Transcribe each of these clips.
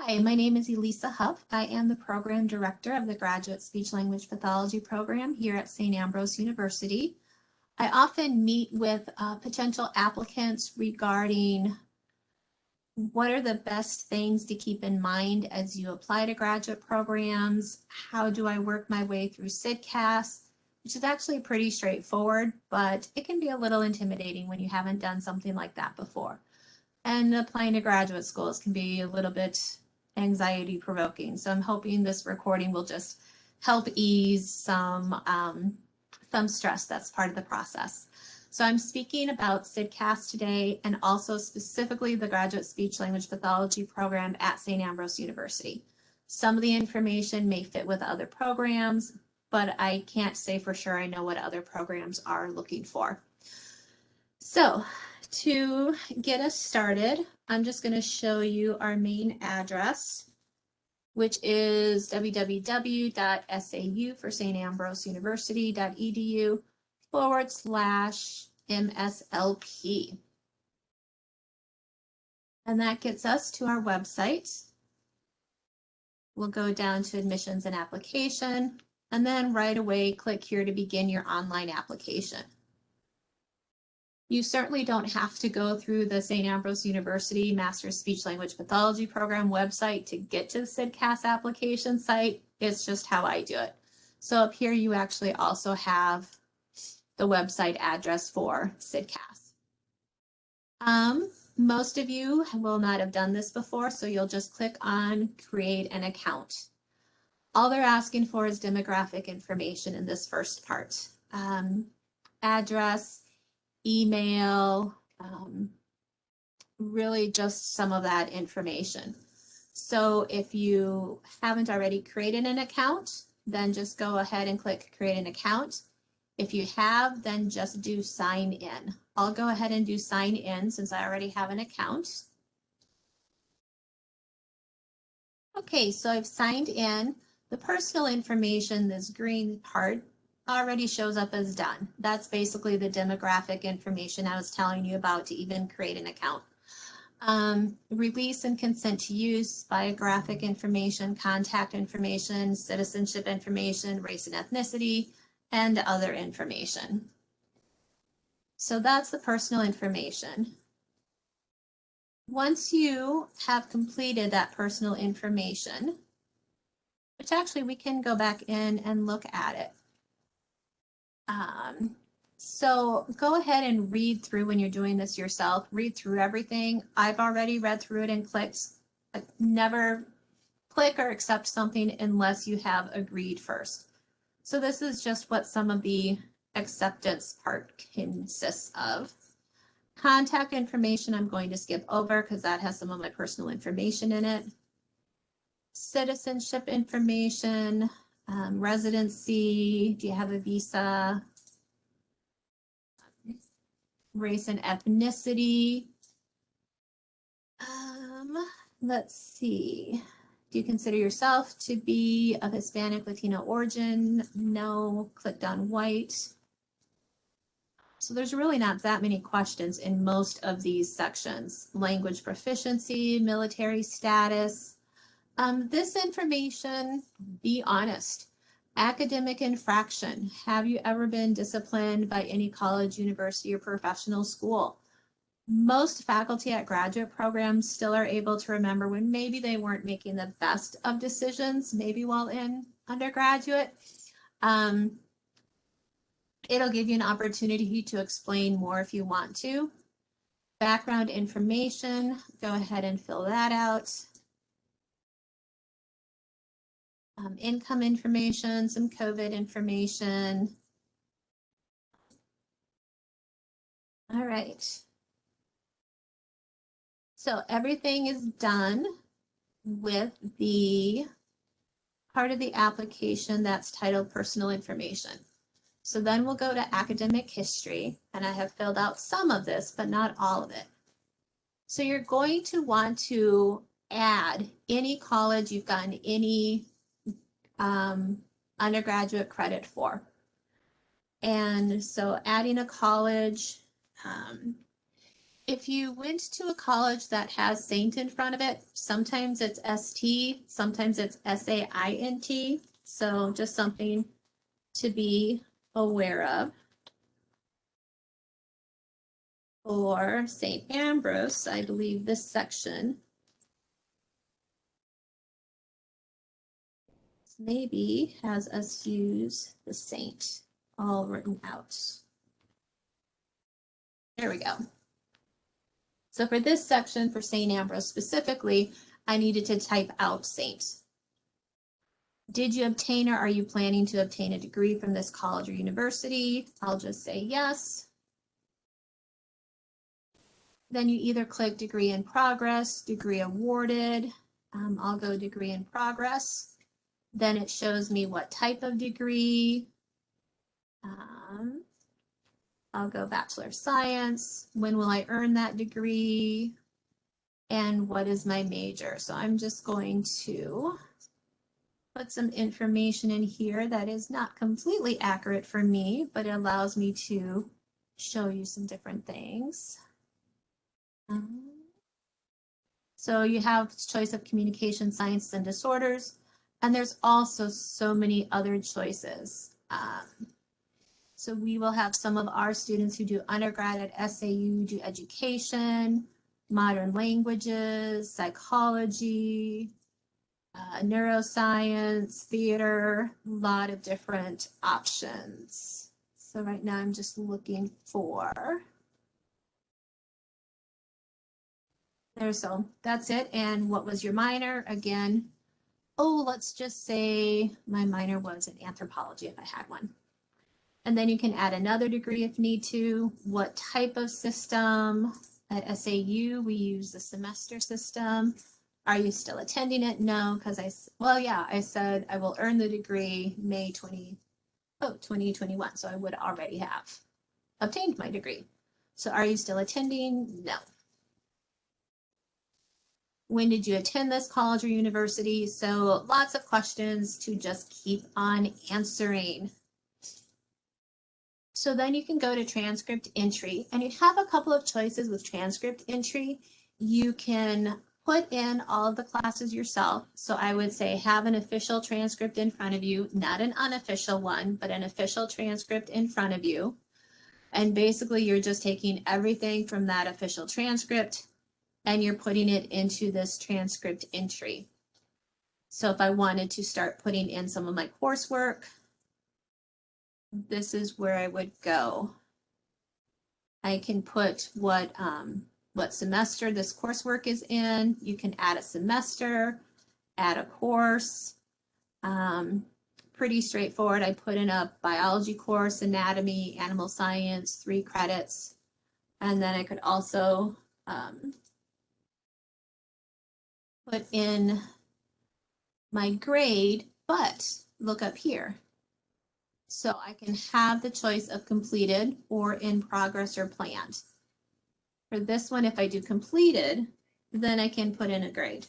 Hi, my name is Elisa Huff. I am the Program Director of the Graduate Speech Language Pathology Program here at St. Ambrose University. I often meet with potential applicants regarding what are the best things to keep in mind as you apply to graduate programs. How do I work my way through CSDCAS, which is actually pretty straightforward, but it can be a little intimidating when you haven't done something like that before. And applying to graduate schools can be a little bit anxiety provoking. So I'm hoping this recording will just help ease some stress that's part of the process. So I'm speaking about CSDCAS today and also specifically the Graduate Speech Language Pathology program at St. Ambrose University. Some of the information may fit with other programs, but I can't say for sure I know what other programs are looking for. So to get us started, I'm just going to show you our main address, which is www.sau for St. Ambrose University.edu/MSLP. And that gets us to our website. We'll go down to admissions and application, and then right away click here to begin your online application. You certainly don't have to go through the St. Ambrose University Master's Speech Language Pathology Program website to get to the CSDCAS application site. It's just how I do it. So up here, you actually also have the website address for CSDCAS. Most of you will not have done this before, so you'll just click on create an account. All they're asking for is demographic information in this first part. Address, email, really just some of that information. So if you haven't already created an account, then just go ahead and click create an account. If you have, then just do sign in. I'll go ahead and do sign in since I already have an account. Okay, so I've signed in. The personal information, this green part, already shows up as done. That's basically the demographic information I was telling you about to even create an account. Release and consent to use, biographic information, contact information, citizenship information, race and ethnicity, and other information. So that's the personal information. Once you have completed that personal information, which actually we can go back in and look at it. So go ahead and read through when you're doing this yourself. Read through everything. I've already read through it and clicked. Never click or accept something unless you have agreed first. So this is just what some of the acceptance part consists of. Contact information I'm going to skip over because that has some of my personal information in it. Citizenship information, residency, do you have a visa? Race and ethnicity. Let's see. Do you consider yourself to be of Hispanic, Latino origin? No. Clicked on white. So there's really not that many questions in most of these sections. Language proficiency, military status. This information, be honest. Academic infraction. Have you ever been disciplined by any college, university, or professional school? Most faculty at graduate programs still are able to remember when maybe they weren't making the best of decisions, maybe while in undergraduate. It'll give you an opportunity to explain more if you want to. Background information, go ahead and fill that out. Income information, some COVID information. All right. So everything is done with the part of the application that's titled personal information. So then we'll go to academic history, and I have filled out some of this, but not all of it. So you're going to want to add any college you've gotten any undergraduate credit for. And so adding a college, If you went to a college that has Saint in front of it, sometimes it's ST, sometimes it's SAINT. So just something to be aware of. For St. Ambrose, I believe this section maybe has us use the Saint all written out. There we go. So for this section, for St. Ambrose specifically, I needed to type out Saint. Did you obtain or are you planning to obtain a degree from this college or university? I'll just say yes. Then you either click degree in progress, degree awarded. I'll go degree in progress. Then it shows me what type of degree. I'll go Bachelor of Science. When will I earn that degree? And what is my major? So I'm just going to put some information in here that is not completely accurate for me, but it allows me to show you some different things. So you have choice of communication, science, and disorders, and there's also so many other choices. So we will have some of our students who do undergrad at SAU do education, modern languages, psychology, neuroscience, theater, a lot of different options. So right now I'm just looking for there. So that's it. And what was your minor? Again, let's just say my minor was in anthropology if I had one. And then you can add another degree if need to. What type of system? At SAU, we use the semester system. Are you still attending it? No, because I said I will earn the degree May 2021. So I would already have obtained my degree. So are you still attending? No. When did you attend this college or university? So lots of questions to just keep on answering. So then you can go to transcript entry, and you have a couple of choices with transcript entry. You can put in all of the classes yourself. So I would say have an official transcript in front of you, not an unofficial one, but an official transcript in front of you. And basically you're just taking everything from that official transcript and you're putting it into this transcript entry. So if I wanted to start putting in some of my coursework, this is where I would go. I can put what semester this coursework is in. You can add a semester, add a course. Pretty straightforward. I put in a biology course, anatomy, animal science, 3 credits. And then I could also put in my grade, but look up here. So I can have the choice of completed or in progress or planned. For this one, if I do completed, then I can put in a grade.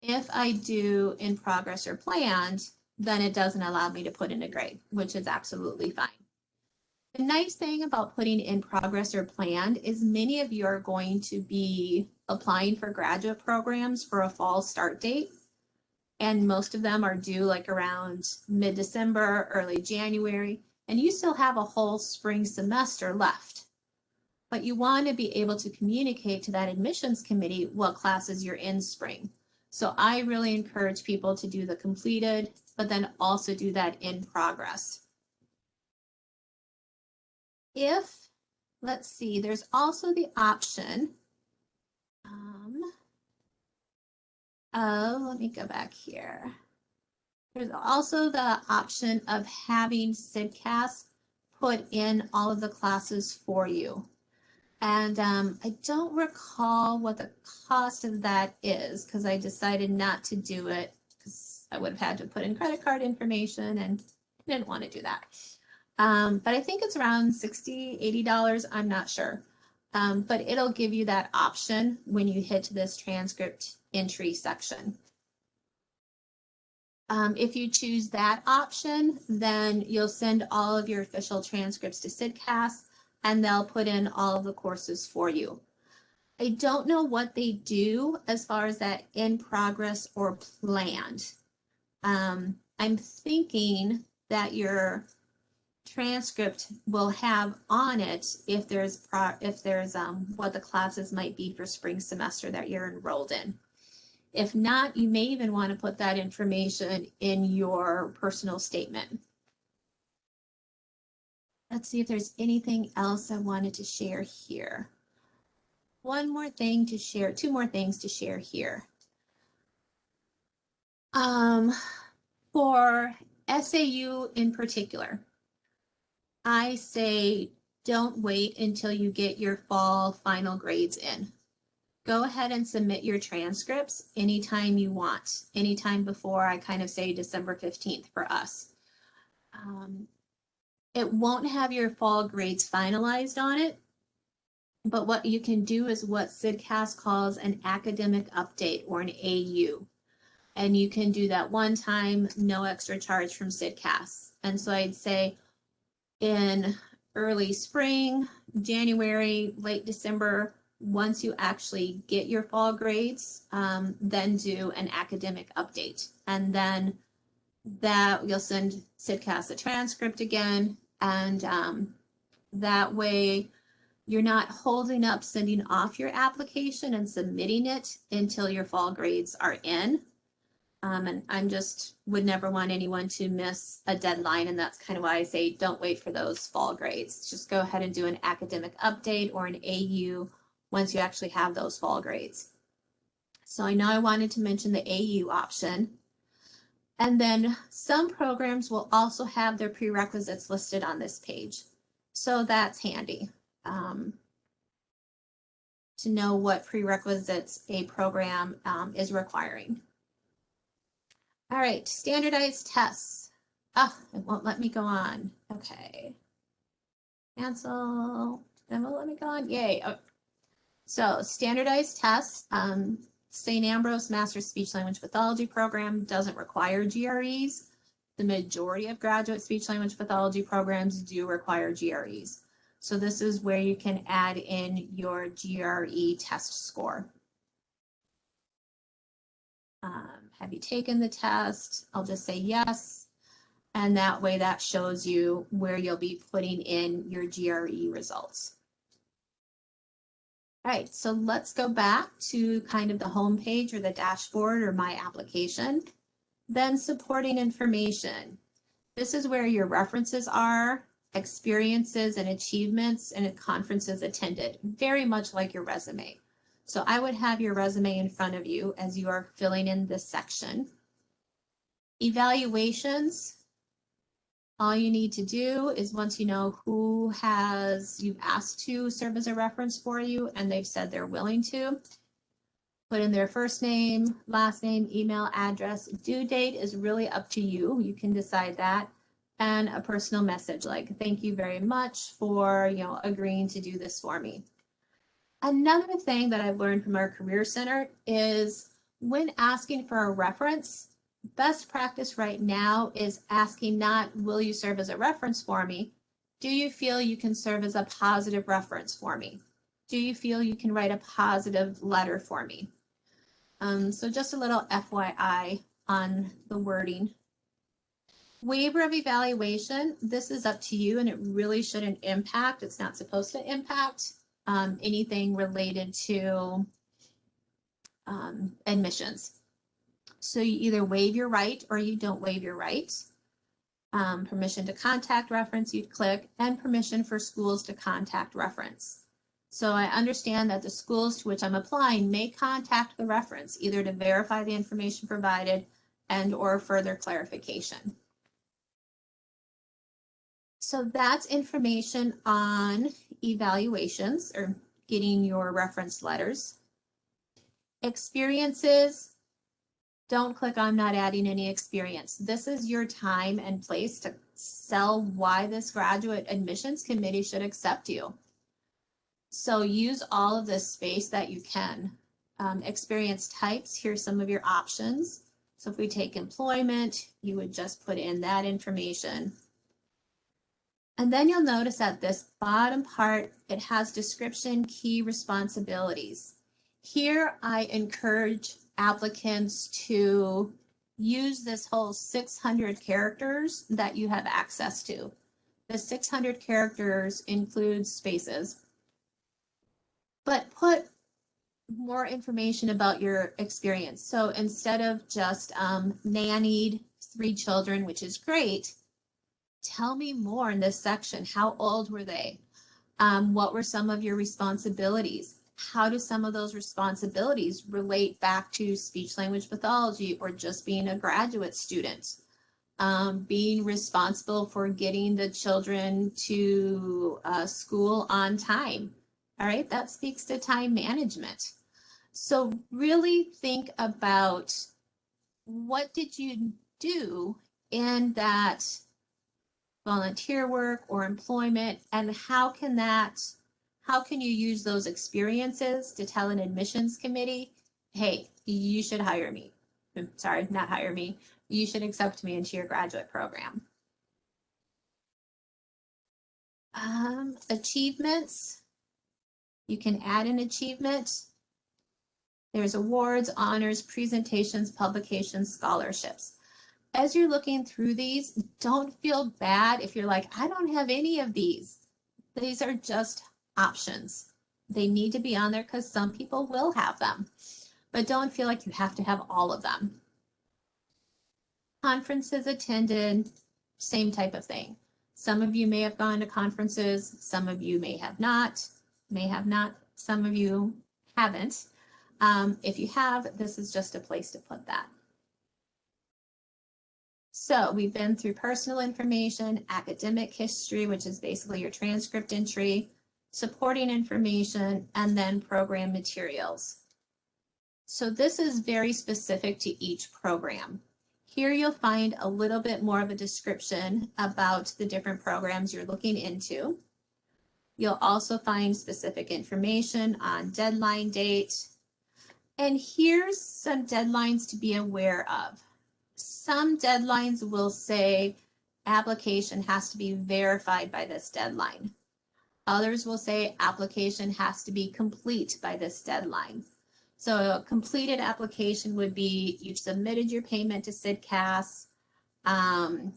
If I do in progress or planned, then it doesn't allow me to put in a grade, which is absolutely fine. The nice thing about putting in progress or planned is many of you are going to be applying for graduate programs for a fall start date. And most of them are due like around mid-December, early January, and you still have a whole spring semester left. But you want to be able to communicate to that admissions committee what classes you're in spring. So I really encourage people to do the completed, but then also do that in progress. Let's see, there's also the option let me go back here. There's also the option of having CSDCAS put in all of the classes for you. And I don't recall what the cost of that is because I decided not to do it because I would have had to put in credit card information and I didn't want to do that. But I think it's around $60, $80. I'm not sure. But it'll give you that option when you hit this transcript entry section. If you choose that option, then you'll send all of your official transcripts to CSDCAS. and they'll put in all of the courses for you. I don't know what they do as far as that in progress or planned. I'm thinking that your transcript will have on it if there's what the classes might be for spring semester that you're enrolled in. If not, you may even want to put that information in your personal statement. Let's see if there's anything else I wanted to share here. One more thing to share, two more things to share here. For SAU in particular, I say don't wait until you get your fall final grades in. Go ahead and submit your transcripts anytime you want, anytime before I kind of say December 15th for us. It won't have your fall grades finalized on it, but what you can do is what CSDCAS calls an academic update or an AU. And you can do that one time, no extra charge from CSDCAS. And so I'd say in early spring, January, late December, once you actually get your fall grades, then do an academic update. And then that you'll send CSDCAS a transcript again. And that way you're not holding up sending off your application and submitting it until your fall grades are in. And I'm just would never want anyone to miss a deadline. And that's kind of why I say don't wait for those fall grades. Just go ahead and do an academic update or an AU once you actually have those fall grades. So I know I wanted to mention the AU option. And then some programs will also have their prerequisites listed on this page. So that's handy to know what prerequisites a program is requiring. All right, standardized tests. Oh, it won't let me go on. Okay. Cancel. Then will let me go on. Yay. Oh. So standardized tests. St. Ambrose Master's Speech Language Pathology program doesn't require GREs. The majority of graduate speech language pathology programs do require GREs. So this is where you can add in your GRE test score. Have you taken the test? I'll just say yes. And that way that shows you where you'll be putting in your GRE results. All right, so let's go back to kind of the home page or the dashboard or my application. Then supporting information. This is where your references are, experiences and achievements and conferences attended, very much like your resume. So I would have your resume in front of you as you are filling in this section. Evaluations. All you need to do is once you know who you've asked to serve as a reference for you and they've said they're willing to, put in their first name, last name, email, address. Due date is really up to you. You can decide that. And a personal message like, thank you very much for agreeing to do this for me. Another thing that I've learned from our Career Center is when asking for a reference, best practice right now is asking not, will you serve as a reference for me? Do you feel you can serve as a positive reference for me? Do you feel you can write a positive letter for me? So just a little FYI on the wording. Waiver of evaluation, this is up to you and it really shouldn't impact, it's not supposed to impact anything related to admissions. So you either waive your right or you don't waive your right. Permission to contact reference, you'd click, and permission for schools to contact reference. So I understand that the schools to which I'm applying may contact the reference, either to verify the information provided and or further clarification. So that's information on evaluations or getting your reference letters. Experiences, don't click I'm not adding any experience. This is your time and place to sell why this graduate admissions committee should accept you. So use all of this space that you can. Experience types, here's some of your options. So if we take employment, you would just put in that information. And then you'll notice at this bottom part, it has description, key responsibilities. Here, I encourage applicants to use this whole 600 characters that you have access to. The 600 characters includes spaces, but put more information about your experience. So instead of just nannied 3 children, which is great, tell me more in this section. How old were they? What were some of your responsibilities? How do some of those responsibilities relate back to speech language pathology or just being a graduate student? Being responsible for getting the children to school on time. All right, that speaks to time management. So really think about what did you do in that volunteer work or employment, and how can you use those experiences to tell an admissions committee, hey, you should hire me. Sorry, not hire me. You should accept me into your graduate program. Achievements. You can add an achievement. There's awards, honors, presentations, publications, scholarships. As you're looking through these, don't feel bad if you're like, I don't have any of these. These are just options. They need to be on there because some people will have them, but don't feel like you have to have all of them. Conferences attended, same type of thing. Some of you may have gone to conferences, some of you may have not, some of you haven't. If you have, this is just a place to put that. So we've been through personal information, academic history, which is basically your transcript entry, supporting information, and then program materials. So this is very specific to each program. Here you'll find a little bit more of a description about the different programs you're looking into. You'll also find specific information on deadline date. And here's some deadlines to be aware of. Some deadlines will say application has to be verified by this deadline. Others will say application has to be complete by this deadline. So a completed application would be you've submitted your payment to CSDCAS, and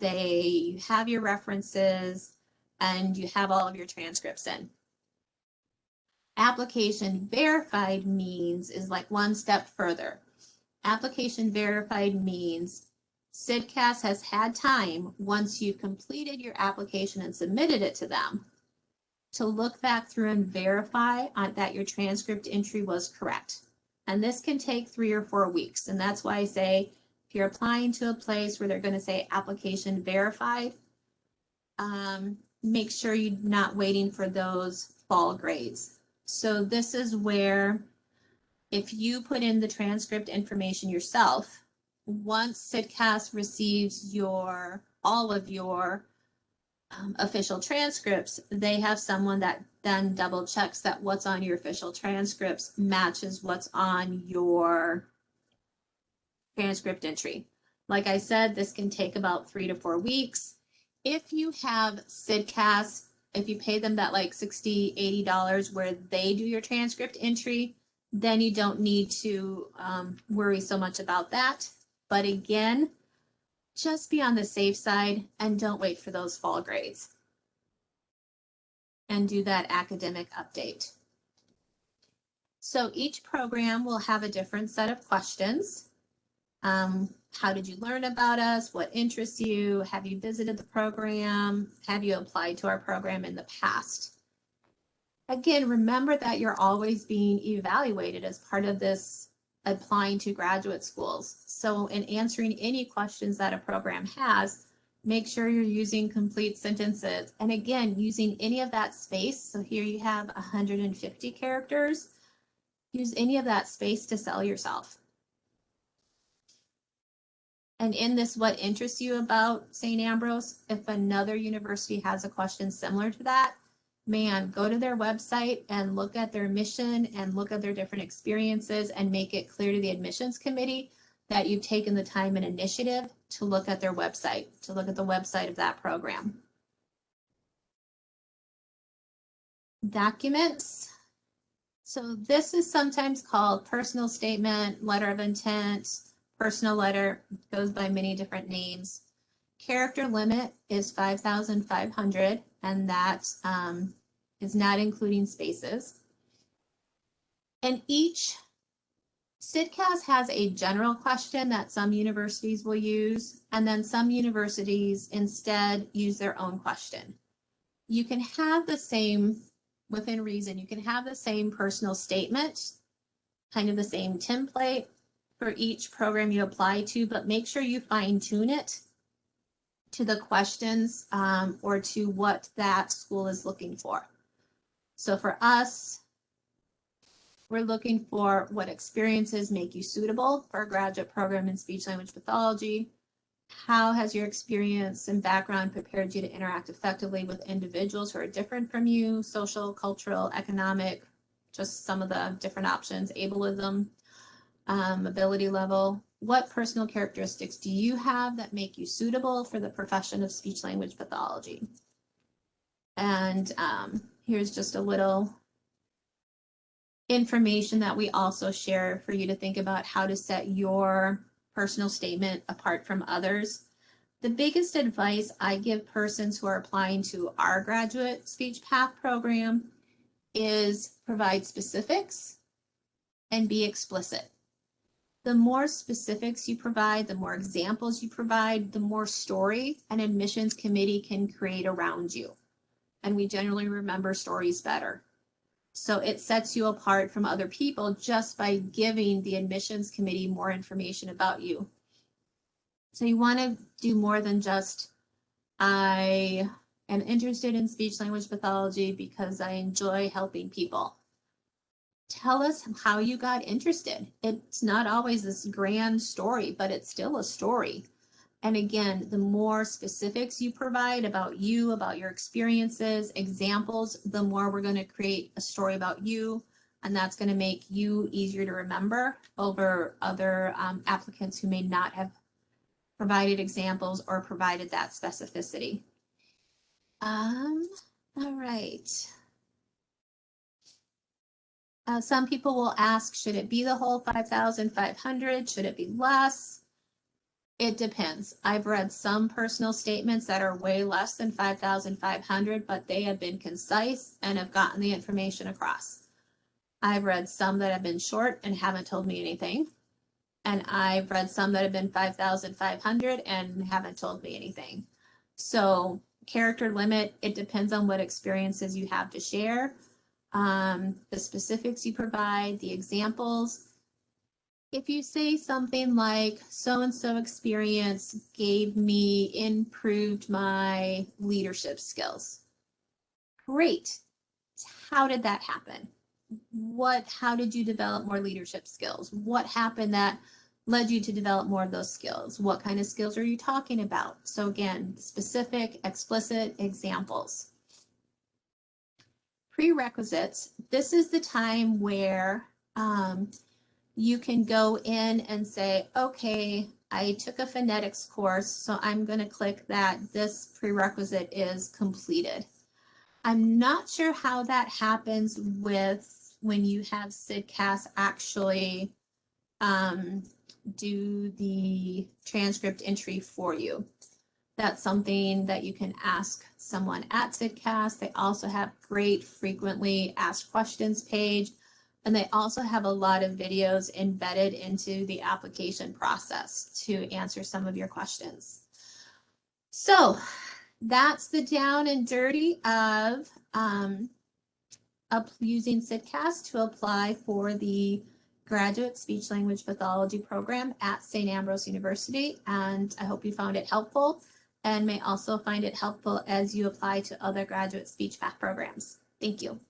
you have your references and you have all of your transcripts in. Application verified is like one step further. Application verified means CSDCAS has had time, once you've completed your application and submitted it to them, to look back through and verify that your transcript entry was correct. And this can take 3 or 4 weeks. And that's why I say, if you're applying to a place where they're going to say application verified, make sure you're not waiting for those fall grades. So this is where, if you put in the transcript information yourself, once CSDCAS receives all of your official transcripts, they have someone that then double checks that what's on your official transcripts matches what's on your transcript entry. Like I said, this can take about 3 to 4 weeks. If you have CSDCAS, if you pay them that like $60, $80 where they do your transcript entry, then you don't need to worry so much about that. But again, just be on the safe side and don't wait for those fall grades. And do that academic update. So each program will have a different set of questions. How did you learn about us? What interests you? Have you visited the program? Have you applied to our program in the past? Again, remember that you're always being evaluated as part of this applying to graduate schools. So in answering any questions that a program has, make sure you're using complete sentences. And again, using any of that space. So here you have 150 characters. Use any of that space to sell yourself. And in this, what interests you about St. Ambrose, if another university has a question similar to that, man, go to their website and look at their mission and look at their different experiences and make it clear to the admissions committee that you've taken the time and initiative to look at their website, to look at the website of that program. Documents. So this is sometimes called personal statement, letter of intent, personal letter, goes by many different names. Character limit is 5,500, and that is not including spaces. And each CSDCAS has a general question that some universities will use, and then some universities instead use their own question. You can have the same, within reason, you can have the same personal statement, kind of the same template for each program you apply to, but make sure you fine tune it to the questions or to what that school is looking for. So for us, we're looking for what experiences make you suitable for a graduate program in speech language pathology. How has your experience and background prepared you to interact effectively with individuals who are different from you, social, cultural, economic, just some of the different options, ableism, ability level. What personal characteristics do you have that make you suitable for the profession of speech language pathology? And here's just a little information that we also share for you to think about how to set your personal statement apart from others. The biggest advice I give persons who are applying to our graduate speech path program is provide specifics and be explicit. The more specifics you provide, the more examples you provide, the more story an admissions committee can create around you. And we generally remember stories better. So it sets you apart from other people just by giving the admissions committee more information about you. So you want to do more than just, I am interested in speech language pathology because I enjoy helping people. Tell us how you got interested. It's not always this grand story, but it's still a story. And again, the more specifics you provide about you, about your experiences, examples, the more we're going to create a story about you. And that's going to make you easier to remember over other applicants who may not have provided examples or provided that specificity. All right. Some people will ask, should it be the whole 5,500? Should it be less? It depends. I've read some personal statements that are way less than 5,500, but they have been concise and have gotten the information across. I've read some that have been short and haven't told me anything. And I've read some that have been 5,500 and haven't told me anything. So character limit, it depends on what experiences you have to share, the specifics you provide, the examples. If you say something like so-and-so experience improved my leadership skills. Great. How did that happen? How did you develop more leadership skills? What happened that led you to develop more of those skills? What kind of skills are you talking about? So again, specific, explicit examples. Prerequisites. This is the time where you can go in and say, okay, I took a phonetics course, so I'm going to click that this prerequisite is completed. I'm not sure how that happens when you have CSDCAS actually do the transcript entry for you. That's something that you can ask someone at CSDCAS. They also have great frequently asked questions page, and they also have a lot of videos embedded into the application process to answer some of your questions. So that's the down and dirty of using CSDCAS to apply for the graduate speech language pathology program at St. Ambrose University. And I hope you found it helpful and may also find it helpful as you apply to other graduate speech path programs. Thank you.